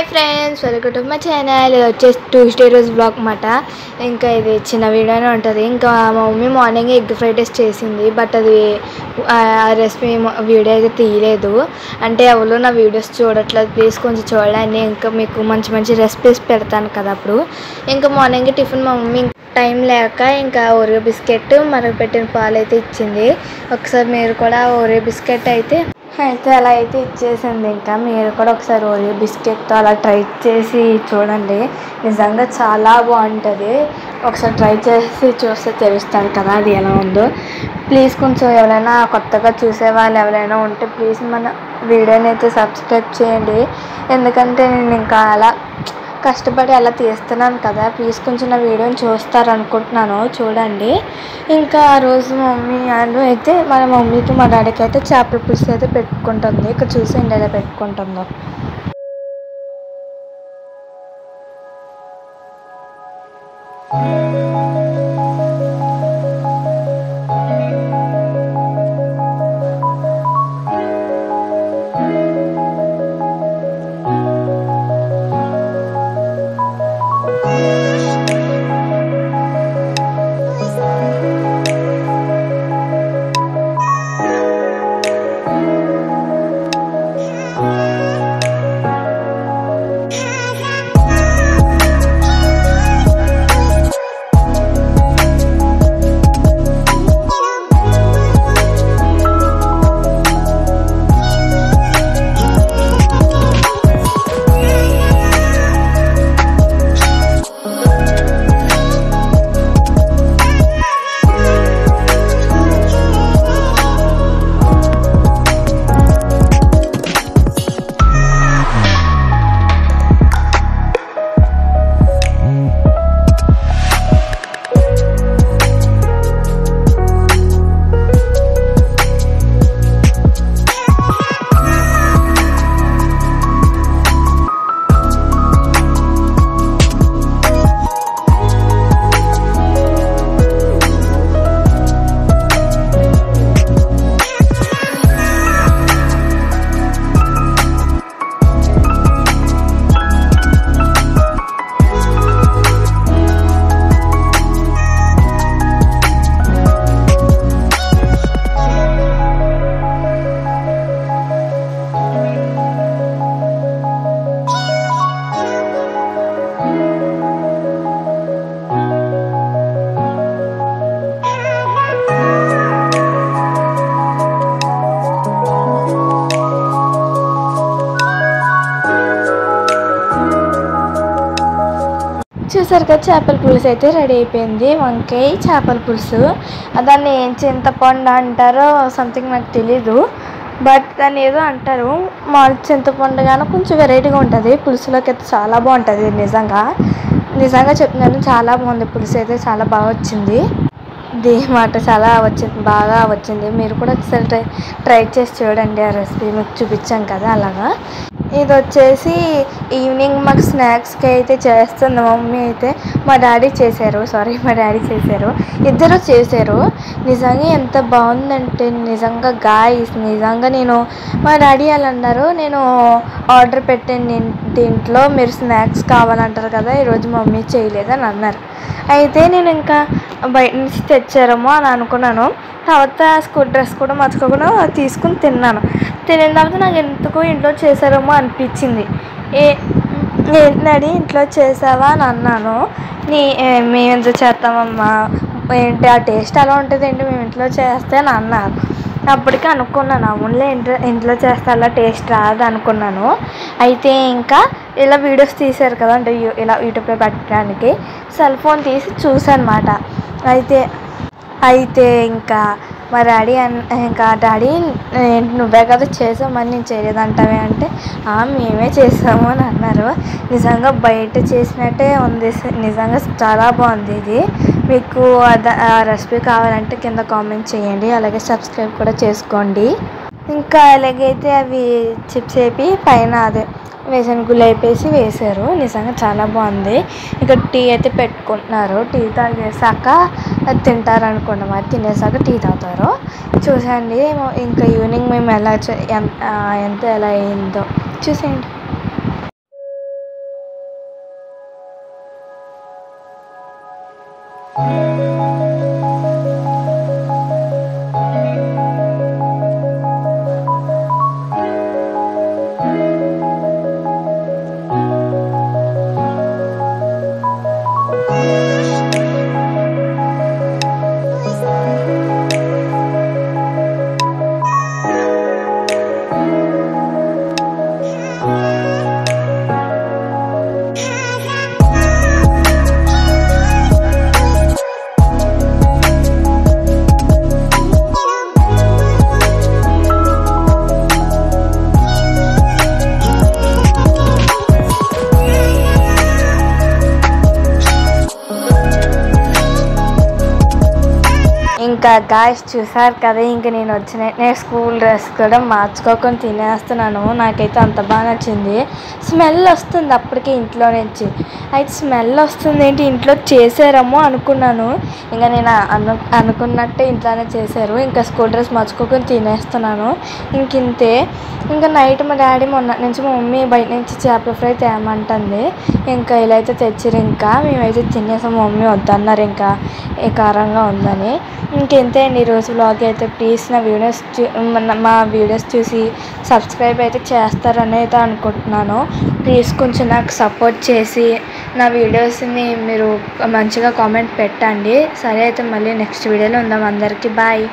Hi friends, welcome to my channel. ఇది వచ్చేసి Tuesday రోజు బ్లాగ్ అన్నమాట. ఇంకా ఇది చిన్న వీడియోనే ఉంటుంది. ఇంకా మా mummy morning egg fried rice చేసింది, బట్ అది రెసిపీ వీడియో అయితే తీయలేదు. అంటే ఎవరు నా వీడియోస్ చూడట్లేదు, ప్లీజ్ కొంచెం చూడండి. ఇంకా మీకు మంచి మంచి రెసిపీస్ పెడతాను కదా అప్పుడు. ఇంకా మార్నింగ్ టిఫిన్ మా మమ్మీ టైం లేక ఇంకా ఓరియో బిస్కెట్ మరగపెట్టిన పాలు అయితే ఇచ్చింది. ఒకసారి మీరు కూడా ఓరియో బిస్కెట్ అయితే అలా అయితే ఇచ్చేసింది. ఇంకా మీరు కూడా ఒకసారి ఓరియో బిస్కెట్తో అలా ట్రై చేసి చూడండి, నిజంగా చాలా బాగుంటుంది. ఒకసారి ట్రై చేసి చూస్తే తెలుస్తాను కదా అది ఎలా ఉందో. ప్లీజ్ కొంచెం ఎవరైనా కొత్తగా చూసే వాళ్ళు ఎవరైనా ఉంటే ప్లీజ్ మన వీడియోని అయితే సబ్స్క్రైబ్ చేయండి. ఎందుకంటే నేను ఇంకా అలా కష్టపడి అలా తీస్తున్నాను కదా, ప్లీజ్ కొంచెం నా వీడియోని చూస్తారనుకుంటున్నాను, చూడండి. ఇంకా ఆ రోజు మా మమ్మీ అయితే మన మమ్మీకి మా డాడీకి అయితే చేపల పులుసు అయితే పెట్టుకుంటుంది. ఇక్కడ చూసేయండి ఎలా పెట్టుకుంటుందో. చూసారు కదా, చేపల పులుసు అయితే రెడీ అయిపోయింది. వంకాయ చేపల పులుసు, దాన్ని ఏం చింతపండు అంటారో సంథింగ్ నాకు తెలీదు, బట్ దాన్ని ఏదో అంటారు. మామూలు చింతపండు కానీ కొంచెం వెరైటీగా ఉంటుంది. పులుసులోకి అయితే చాలా బాగుంటుంది. నిజంగా చెప్తున్నాను, చాలా బాగుంది. పులుసు అయితే చాలా బాగా వచ్చింది. మాట చాలా బాగా వచ్చింది. మీరు కూడా ఒకసారి ట్రై చేసి చూడండి. ఆ రెసిపీ మీకు చూపించాం కదా అలాగా. ఇది వచ్చేసి ఈవినింగ్ మాకు స్నాక్స్కి అయితే చేస్తుంది మమ్మీ. అయితే మా డాడీ చేశారు, ఇద్దరు చేశారు. నిజంగా ఎంత బాగుందంటే నిజంగా గాయస్, నిజంగా నేను మా డాడీ వాళ్ళు అన్నారు, నేను ఆర్డర్ పెట్టాను దీంట్లో, మీరు స్నాక్స్ కావాలంటారు కదా, ఈరోజు మమ్మీ చేయలేదని అన్నారు. అయితే నేను ఇంకా బయట నుంచి తెచ్చారేమో అని అనుకున్నాను. తర్వాత స్కూల్ డ్రెస్ కూడా మర్చిపోకుండా తీసుకుని తిన్నాను. తినిన తర్వాత నాకు ఎందుకో ఇంట్లో చేశారేమో అనిపించింది. ఏంటండి ఇంట్లో చేసావా అని అన్నాను. మేము ఎందుకు చేస్తామమ్మా, ఏంటి ఆ టేస్ట్ అలా ఉంటుంది ఏంటి, మేము ఇంట్లో చేస్తే అని అన్నారు. అప్పటికే అనుకున్నాను, అవునులే ఇంట్లో చేస్తే అలా టేస్ట్ రాదు అనుకున్నాను. అయితే ఇంకా ఇలా వీడియోస్ తీశారు కదా, అంటే ఇలా యూట్యూబ్లో పెట్టడానికి సెల్ ఫోన్ తీసి చూసాను అన్నమాట. అయితే ఇంకా మా డాడీ డాడీ నువ్వే కదా చేసామని నేను చేయలేదంటావే అంటే, మేమే చేసాము అని అన్నారు. నిజంగా బయట చేసినట్టే ఉంది, నిజంగా చాలా బాగుంది. ఇది మీకు ఆ రెసిపీ కావాలంటే కింద కామెంట్ చేయండి, అలాగే సబ్స్క్రైబ్ కూడా చేసుకోండి. ఇంకా అలాగైతే అవి చిప్స్ వేపి పైన అదే వేసిన గుళ్ళు అయిపోయి వేశారు. నిజంగా చాలా బాగుంది. ఇక్కడ టీ అయితే పెట్టుకుంటున్నారు. టీ తాగేసాక తింటారు అనుకోండి, మరి తినేసాక టీ తాగుతారు. చూసండి ఇంకా ఈవినింగ్ మేము ఎలా ఎంత ఎలా అయిందో చూసేయండి. ఇంకా గాయస్ చూసారు కదా, ఇంక నేను నేను స్కూల్ డ్రెస్ కూడా మార్చుకోకుండా తినేస్తున్నాను. నాకైతే అంత బాగా నచ్చింది. స్మెల్ వస్తుంది అప్పటికే ఇంట్లో నుంచి. అయితే స్మెల్ వస్తుంది ఏంటి, ఇంట్లో చేసారేమో అనుకున్నాను. ఇంకా నేను అనుకున్నట్టే ఇంట్లోనే చేశారు. ఇంకా స్కూల్ డ్రెస్ మార్చుకోకుండా తినేస్తున్నాను. ఇంతే. ఇంకా నైట్ మా డాడీ మొన్న నుంచి మా మమ్మీ బయట నుంచి చేపల ఫ్రై తేమంటుంది. ఇంకా ఇలా అయితే తెచ్చారు. ఇంకా మేమైతే తినేసాం. మా మమ్మీ వద్దన్నారు ఇంకా కారంగా ఉందని. ఇంకెంతే అండి ఈరోజు వ్లాగ్ అయితే. ప్లీజ్ మా వీడియోస్ చూసి సబ్స్క్రైబ్ అయితే చేస్తారని అయితే అనుకుంటున్నాను. ప్లీజ్ కొంచెం నాకు సపోర్ట్ చేసి నా వీడియోస్ని మీరు మంచిగా కామెంట్ పెట్టండి. సరే అయితే మళ్ళీ నెక్స్ట్ వీడియోలో ఉందాం. అందరికీ బాయ్.